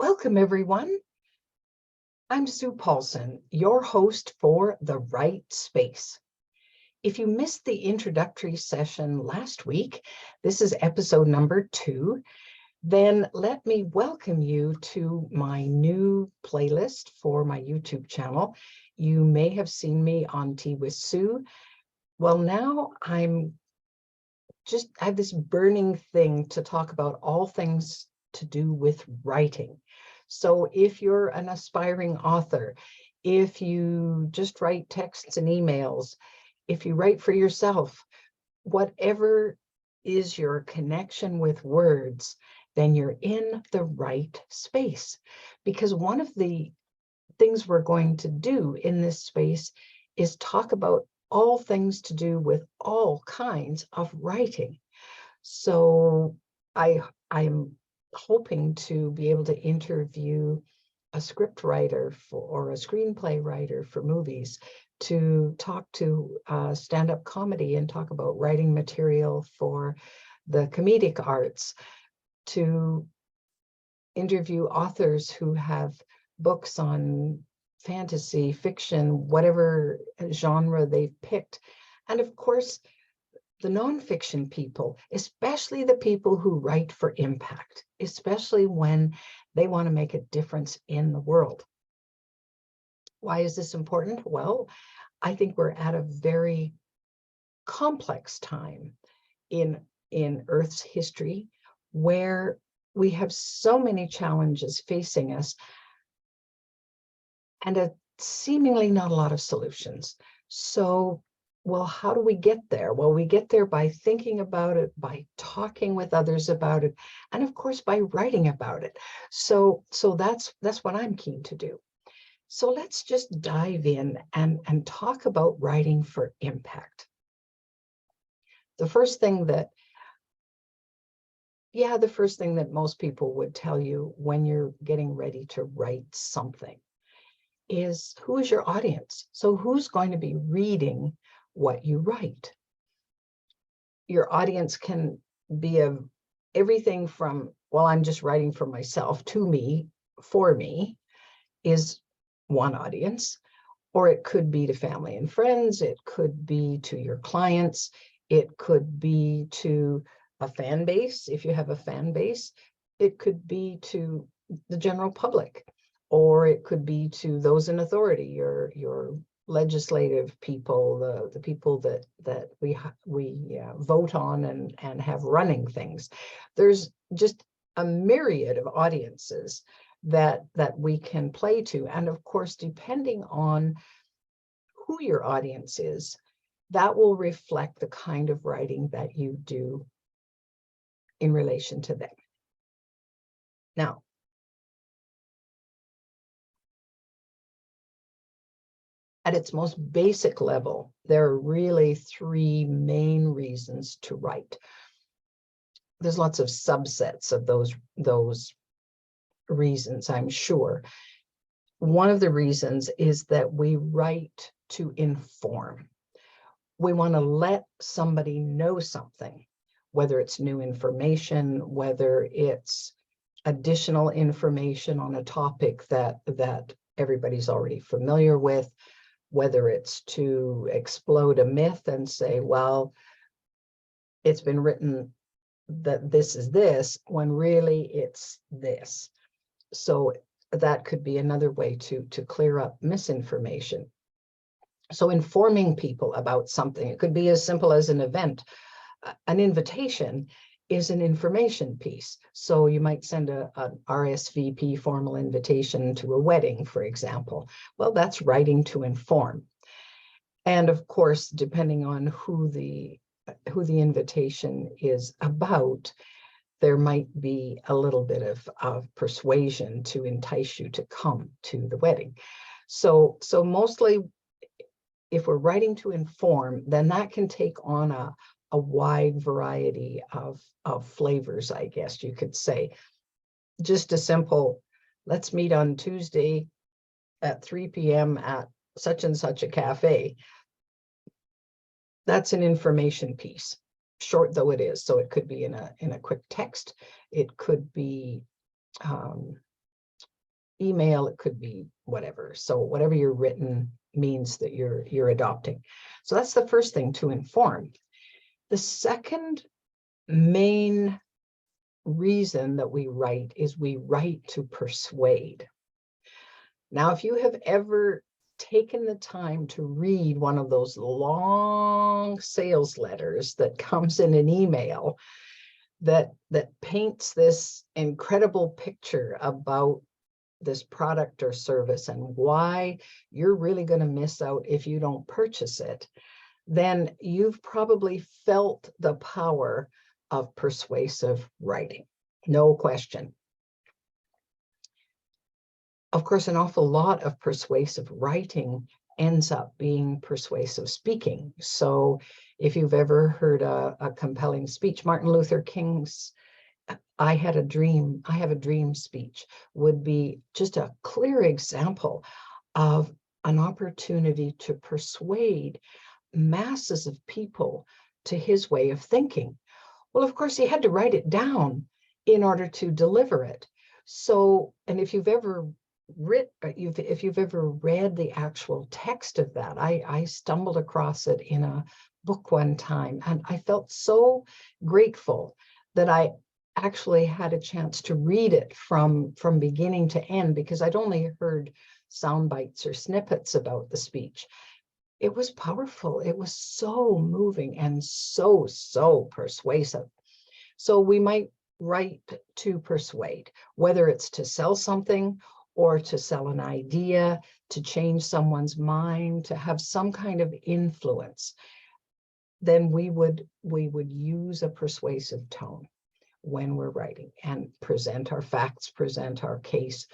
Welcome, everyone. I'm Sue Paulson, your host for The Right Space. If you missed the introductory session last week, this is episode number 2, then let me welcome you to my new playlist for my YouTube channel. You may have seen me on Tea with Sue. Well, now I have this burning thing to talk about all things to do with writing. So if you're an aspiring author, if you just write texts and emails, if you write for yourself, whatever is your connection with words, then you're in the right space. Because one of the things we're going to do in this space is talk about all things to do with all kinds of writing. So I'm hoping to be able to interview a script writer or a screenplay writer for movies to talk to stand-up comedy and talk about writing material for the comedic arts, to interview authors who have books on fantasy, fiction, whatever genre they've picked. And of course, the nonfiction people, especially the people who write for impact, especially when they want to make a difference in the world. Why is this important? Well, I think we're at a very complex time in Earth's history where we have so many challenges facing us and seemingly not a lot of solutions. So, well, how do we get there? Well, we get there by thinking about it, by talking with others about it, and of course, by writing about it. So that's what I'm keen to do. So let's just dive in and talk about writing for impact. The first thing that most people would tell you when you're getting ready to write something is, who is your audience? So who's going to be reading what you write? Your audience can be everything from, well, I'm just writing for myself, to me, for me, is one audience, or it could be to family and friends, it could be to your clients, it could be to a fan base, if you have a fan base, it could be to the general public, or it could be to those in authority, your legislative people, the people that we vote on and have running things. There's just a myriad of audiences that we can play to. And of course, depending on who your audience is, that will reflect the kind of writing that you do in relation to them. Now, at its most basic level, there are really 3 main reasons to write. There's lots of subsets of those reasons, I'm sure. One of the reasons is that we write to inform. We want to let somebody know something, whether it's new information, whether it's additional information on a topic that everybody's already familiar with, whether it's to explode a myth and say, well, it's been written that this is this, when really it's this. So that could be another way to clear up misinformation. So informing people about something, it could be as simple as an event. An invitation is an information piece. So you might send an RSVP formal invitation to a wedding, for example. Well, that's writing to inform. And of course, depending on who the invitation is about, there might be a little bit of persuasion to entice you to come to the wedding. So mostly, if we're writing to inform, then that can take on a wide variety of flavors, I guess you could say. Just a simple, let's meet on Tuesday at 3 p.m. at such and such a cafe. That's an information piece, short though it is. So it could be in a quick text. It could be email, it could be whatever. So whatever your written means that you're adopting. So that's the first thing, to inform. The second main reason that we write is we write to persuade. Now, if you have ever taken the time to read one of those long sales letters that comes in an email that paints this incredible picture about this product or service and why you're really going to miss out if you don't purchase it, then you've probably felt the power of persuasive writing. No question. Of course, an awful lot of persuasive writing ends up being persuasive speaking. So if you've ever heard a compelling speech, Martin Luther King's I have a dream speech would be just a clear example of an opportunity to persuade masses of people to his way of thinking. Well, of course, he had to write it down in order to deliver it. So, and if you've ever if you've ever read the actual text of that, I stumbled across it in a book one time, and I felt so grateful that I actually had a chance to read it from beginning to end, because I'd only heard sound bites or snippets about the speech. It was powerful. It was so moving and so persuasive. So we might write to persuade, whether it's to sell something or to sell an idea, to change someone's mind, to have some kind of influence. Then we would use a persuasive tone when we're writing and present our facts, present our case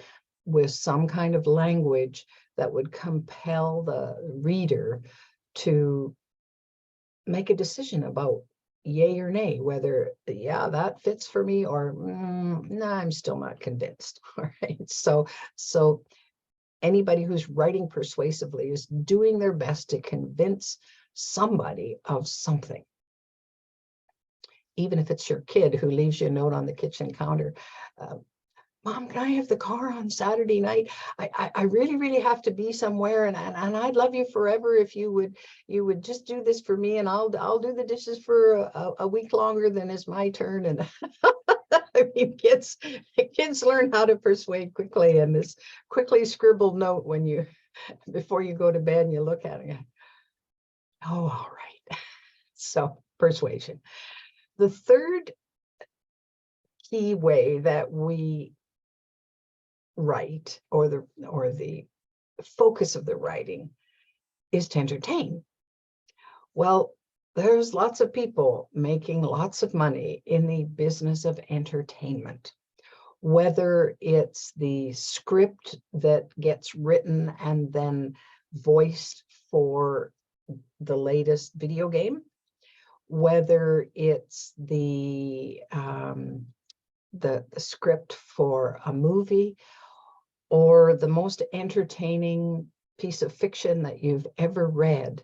with some kind of language that would compel the reader to make a decision about yay or nay, whether, yeah, that fits for me, or no, I'm still not convinced. All right. So anybody who's writing persuasively is doing their best to convince somebody of something. Even if it's your kid who leaves you a note on the kitchen counter, Mom, can I have the car on Saturday night? I really have to be somewhere, and I'd love you forever if you would just do this for me, and I'll do the dishes for a week longer than is my turn. And I mean, kids learn how to persuade quickly, and this quickly scribbled note before you go to bed, and you look at it, oh, all right. So persuasion. The third key way that we write, or the focus of the writing, is to entertain. Well, there's lots of people making lots of money in the business of entertainment, whether it's the script that gets written and then voiced for the latest video game, whether it's the script for a movie, or the most entertaining piece of fiction that you've ever read.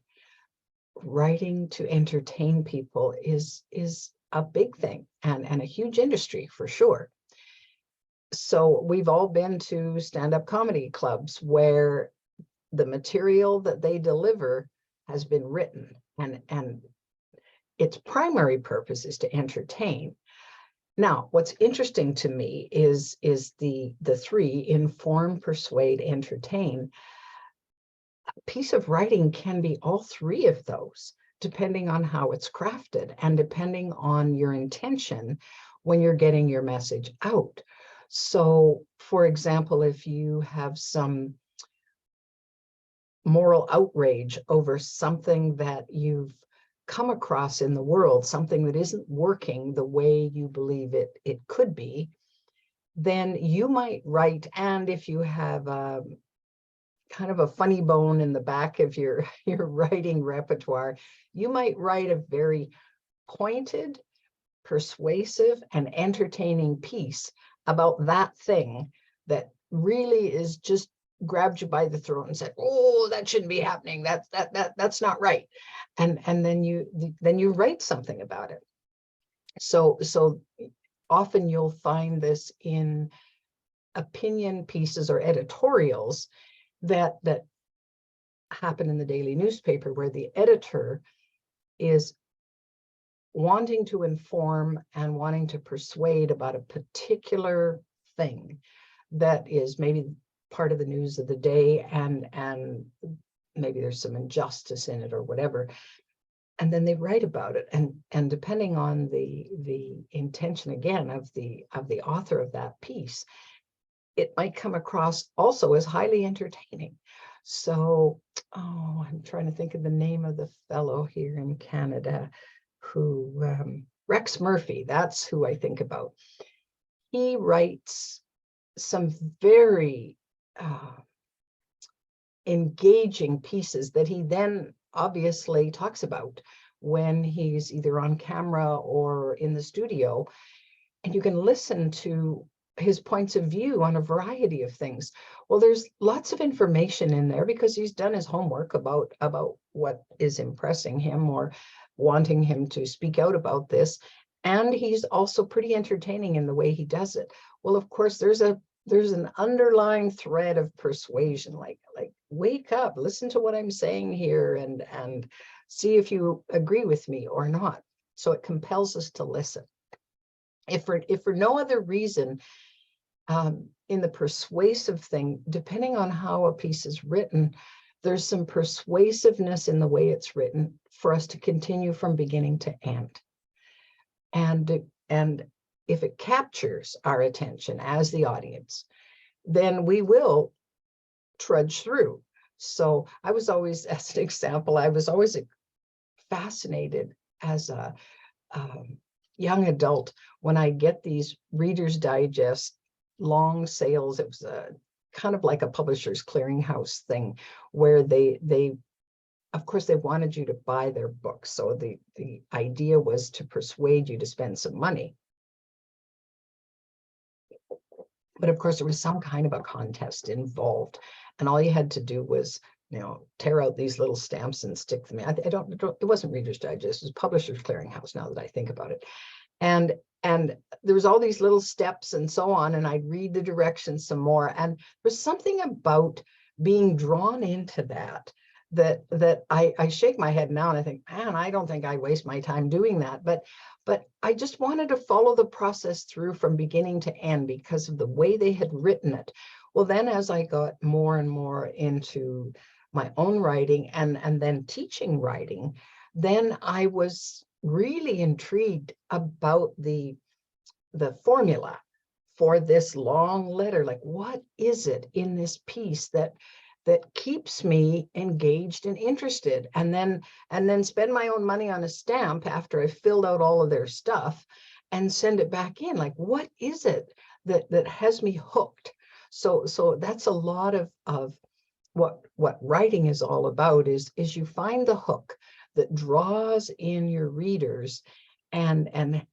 Writing to entertain people is a big thing, and a huge industry for sure. So we've all been to stand-up comedy clubs where the material that they deliver has been written, and its primary purpose is to entertain. Now, what's interesting to me is the three: inform, persuade, entertain. A piece of writing can be all three of those, depending on how it's crafted and depending on your intention when you're getting your message out. So, for example, if you have some moral outrage over something that you've come across in the world, something that isn't working the way you believe it could be, then you might write, and if you have kind of a funny bone in the back of your writing repertoire, you might write a very pointed, persuasive, and entertaining piece about that thing that really is just grabbed you by the throat and said, oh, that shouldn't be happening, that's not right, and then you write something about it. So often you'll find this in opinion pieces or editorials that happen in the daily newspaper, where the editor is wanting to inform and wanting to persuade about a particular thing that is maybe part of the news of the day, and maybe there's some injustice in it or whatever, and then they write about it, and depending on the intention again of the author of that piece, it might come across also as highly entertaining. So, oh, I'm trying to think of the name of the fellow here in Canada who, Rex Murphy, that's who I think about. He writes some very engaging pieces that he then obviously talks about when he's either on camera or in the studio, and you can listen to his points of view on a variety of things. Well, there's lots of information in there because he's done his homework about what is impressing him or wanting him to speak out about this, and he's also pretty entertaining in the way he does it. Well, of course, there's an underlying thread of persuasion, like wake up, listen to what I'm saying here, and see if you agree with me or not. So it compels us to listen. If for no other reason, in the persuasive thing, depending on how a piece is written, there's some persuasiveness in the way it's written for us to continue from beginning to end. And if it captures our attention as the audience, then we will trudge through. So I was always, as an example, I was always fascinated as a young adult when I get these Reader's Digest long sales. It was a kind of like a Publishers Clearinghouse thing where they of course they wanted you to buy their books. So the idea was to persuade you to spend some money. But of course there was some kind of a contest involved, and all you had to do was, tear out these little stamps and stick them in. I don't, it wasn't Reader's Digest, it was Publishers Clearinghouse, now that I think about it. And there was all these little steps and so on, and I'd read the directions some more. And there's something about being drawn into that I shake my head now and I think, man, I don't think I waste my time doing that. But I just wanted to follow the process through from beginning to end because of the way they had written it. Well, then as I got more and more into my own writing and then teaching writing, then I was really intrigued about the formula for this long letter. Like, what is it in this piece that keeps me engaged and interested, and then spend my own money on a stamp after I've filled out all of their stuff and send it back in? Like, what is it that has me hooked? So that's a lot of what writing is all about, is you find the hook that draws in your readers and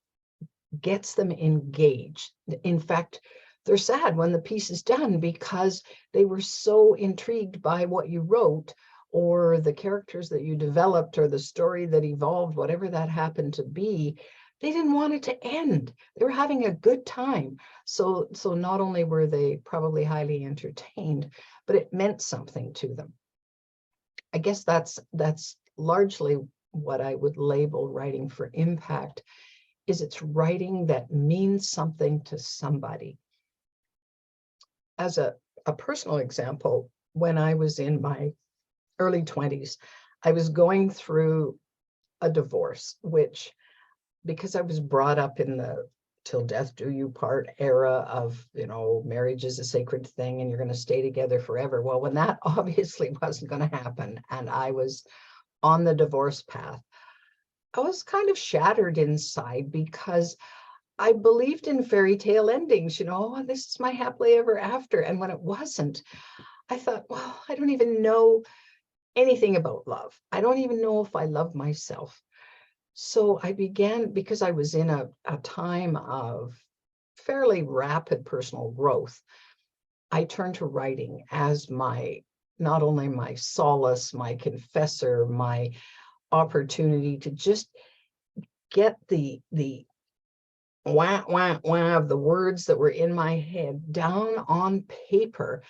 gets them engaged. In fact, they're sad when the piece is done because they were so intrigued by what you wrote, or the characters that you developed, or the story that evolved, whatever that happened to be. They didn't want it to end. They were having a good time. So not only were they probably highly entertained, but it meant something to them. I guess that's largely what I would label writing for impact, is it's writing that means something to somebody. As a personal example, when I was in my early 20s, I was going through a divorce, which, because I was brought up in the till death do you part era of, marriage is a sacred thing and you're going to stay together forever. Well, when that obviously wasn't going to happen, and I was on the divorce path, I was kind of shattered inside because I believed in fairy tale endings, this is my happily ever after. And when it wasn't, I thought, well, I don't even know anything about love. I don't even know if I love myself. So I began, because I was in a time of fairly rapid personal growth, I turned to writing as not only my solace, my confessor, my opportunity to just get the wah, wah, wah of the words that were in my head down on paper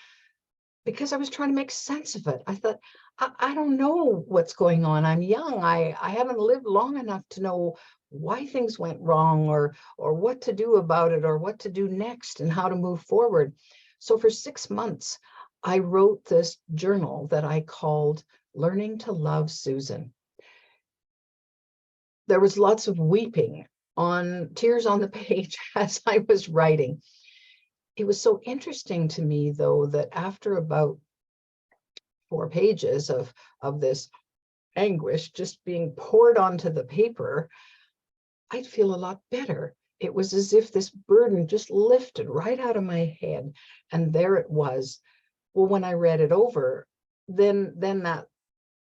because I was trying to make sense of it. I thought, I don't know what's going on. I'm young. I haven't lived long enough to know why things went wrong or what to do about it or what to do next and how to move forward. So for 6 months, I wrote this journal that I called Learning to Love Susan. There was lots of weeping tears on the page as I was writing. It was so interesting to me, though, that after about 4 pages of this anguish just being poured onto the paper, I'd feel a lot better. It was as if this burden just lifted right out of my head, and there it was. Well, when I read it over, then that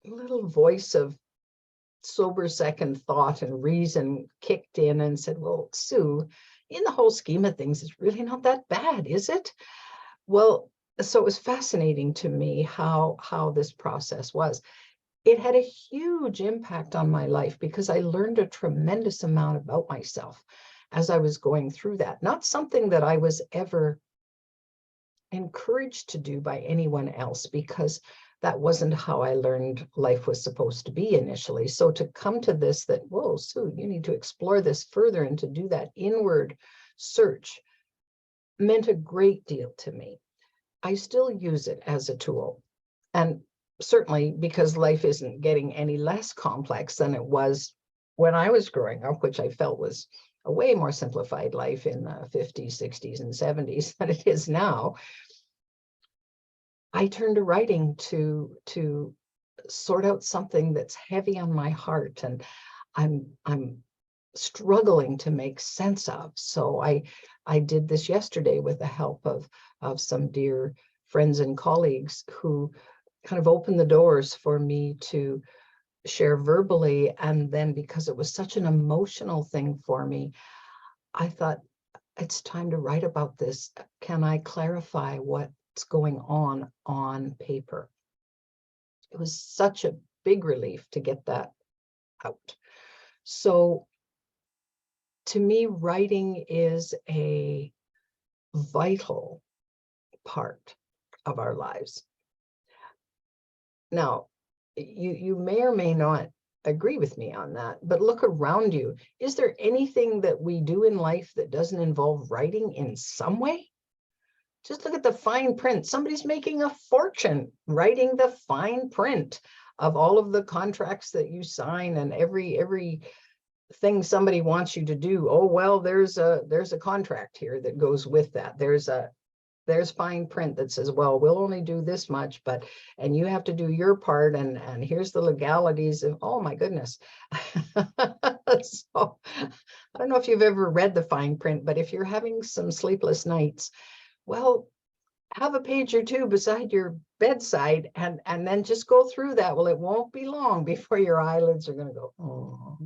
little voice of sober second thought and reason kicked in and said, well, Sue, in the whole scheme of things, it's really not that bad, is it? Well, so it was fascinating to me how this process was. It had a huge impact on my life because I learned a tremendous amount about myself as I was going through that. Not something that I was ever encouraged to do by anyone else, because that wasn't how I learned life was supposed to be initially. So to come to this, that, whoa, Sue, you need to explore this further and to do that inward search meant a great deal to me. I still use it as a tool. And certainly because life isn't getting any less complex than it was when I was growing up, which I felt was a way more simplified life in the 50s, 60s, and 70s than it is now. I turned to writing to sort out something that's heavy on my heart and I'm struggling to make sense of. So I did this yesterday with the help of some dear friends and colleagues who kind of opened the doors for me to share verbally. And then because it was such an emotional thing for me, I thought, it's time to write about this. Can I clarify what's going on paper? It was such a big relief to get that out. So to me, writing is a vital part of our lives. Now, you may or may not agree with me on that, but look around you. Is there anything that we do in life that doesn't involve writing in some way? Just look at the fine print. Somebody's making a fortune writing the fine print of all of the contracts that you sign and every thing somebody wants you to do. Oh, well, there's a contract here that goes with that. There's fine print that says, well, we'll only do this much, and you have to do your part, and here's the legalities of, oh my goodness. So I don't know if you've ever read the fine print, but if you're having some sleepless nights, well, have a page or two beside your bedside and then just go through that. Well, it won't be long before your eyelids are going to go, oh,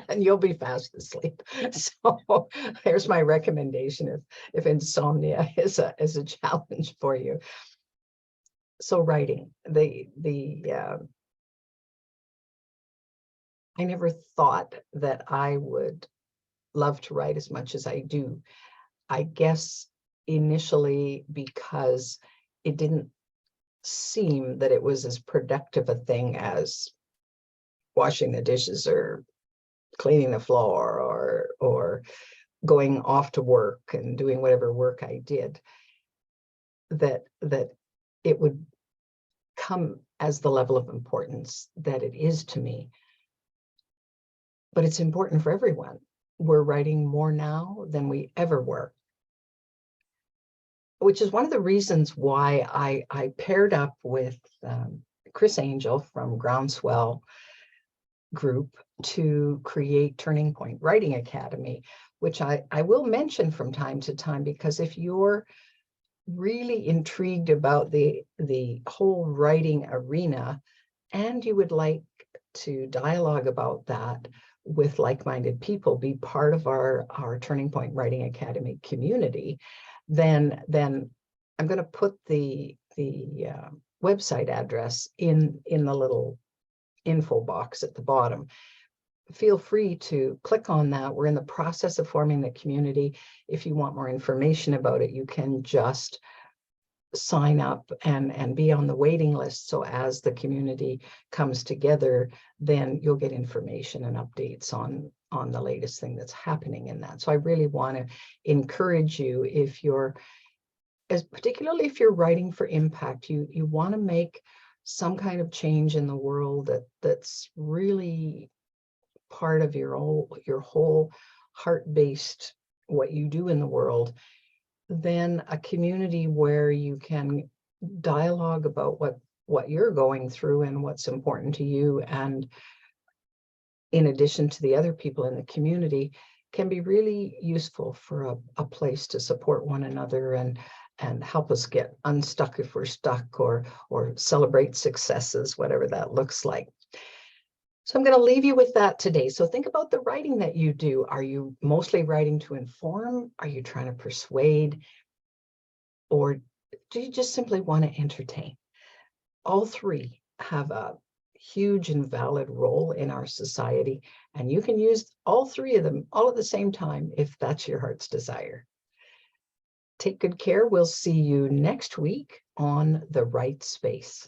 and you'll be fast asleep. So there's my recommendation if insomnia is a challenge for you. So writing, I never thought that I would love to write as much as I do. I guess initially because it didn't seem that it was as productive a thing as washing the dishes or cleaning the floor or going off to work and doing whatever work I did, that it would come as the level of importance that it is to me. But it's important for everyone. We're writing more now than we ever were, which is one of the reasons why I paired up with Chris Angel from Groundswell Group to create Turning Point Writing Academy, which I will mention from time to time, because if you're really intrigued about the whole writing arena and you would like to dialogue about that with like-minded people, be part of our Turning Point Writing Academy community, then I'm going to put the website address in the little info box at the bottom. feel free to click on that. We're in the process of forming the community. If you want more information about it, you can just sign up and be on the waiting list. So as the community comes together, then you'll get information and updates on the latest thing that's happening in that. So I really want to encourage you, if you're, particularly if you're writing for impact, you want to make some kind of change in the world that's really part of your whole heart-based what you do in the world, then a community where you can dialogue about what you're going through and what's important to you, and in addition to the other people in the community, can be really useful for a place to support one another and help us get unstuck if we're stuck, or celebrate successes, whatever that looks like. So I'm going to leave you with that today. So think about the writing that you do. Are you mostly writing to inform? Are you trying to persuade? Or do you just simply want to entertain? All three have a huge and valid role in our society, and you can use all three of them all at the same time if that's your heart's desire. Take good care. We'll see you next week on The Right Space.